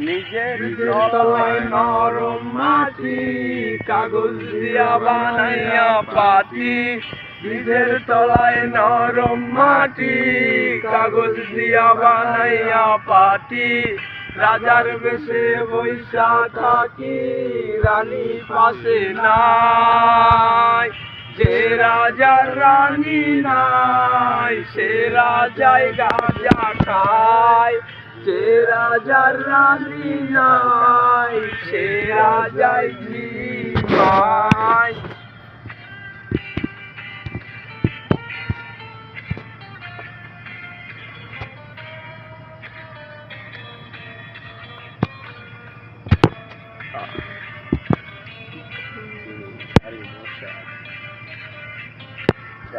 নিজের তলায় নরম মাটি, কাগজ দিয়া বানাইয়া পাটি। নিজের তলায় নরম মাটি, কাগজ দিয়া বানাইয়া পাটি। রাজার বেশে বৈশা থাকি, রানী পাশে নাই। যে রাজার রানী নাই, সে রাজায় গাঁজা খায়। যে রাজার রানী নাই, সে রাজায় ঘুমায়।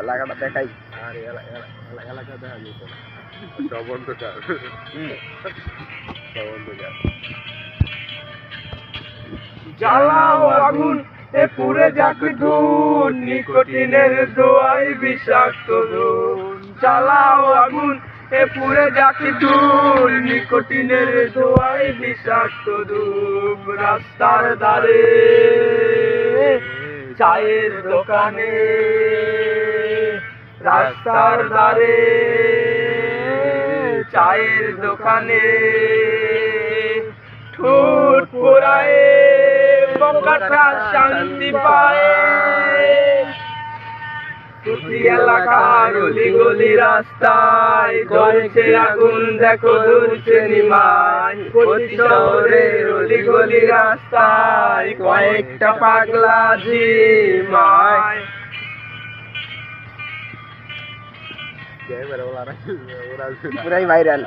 এলাকাটা দেখাই, আর এলাকা দেখা যেত না, সব অন্ধকার, সব অন্ধকার। জ্বালাও আগুন, এ পুড়ে যাক ধুন, নিকোটিনের দোয়াই বিষাক্ত ধুন। জ্বালাও আগুন, এ পুড়ে যাক ধুন, নিকোটিনের দোয়াই বিষাক্ত ধূপ। রাস্তার ধারে, চায়ের দোকানে, রাস্তার ধারে, চায়ের দোকানে, ঠোঁট পোড়ায়ে বকাটা শান্তি পায়। প্রতি এলাকার অলি গলি রাস্তায় জ্বলছে আগুন, দেখো ধরছে নিমাই। প্রতি শহরের অলি গলি রাস্তায় কয়েকটা পাগলা ঝিমায়। পুরাই ভাইরাল।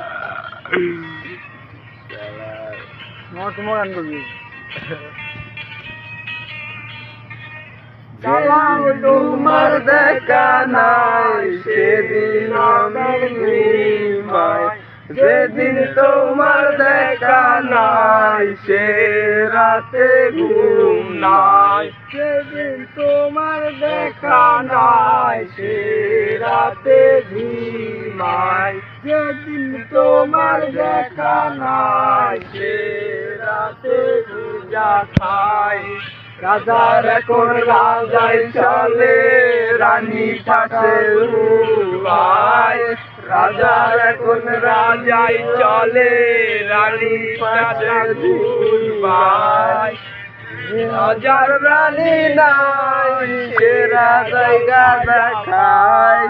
তোমার দেখা নাই, সেদিন আমি ঘুমাই। যেদিন তোমার দেখা নাই, সে রাতে ঘুম নাই। যেদিন তোমার দেখা নাই, সে রাতে ঘুমাই। যেদিন তোমার দেখা নাই, সে রাতে পূজা খায়। রাজার এখন রাজাই চলে, রানী পাশে ঘুমায়। রাজার এখন রাজাই চলে, রানী পাশে ঘুমায়। রাজার রানী নাই, সে রাজায় গাঁজা খায়।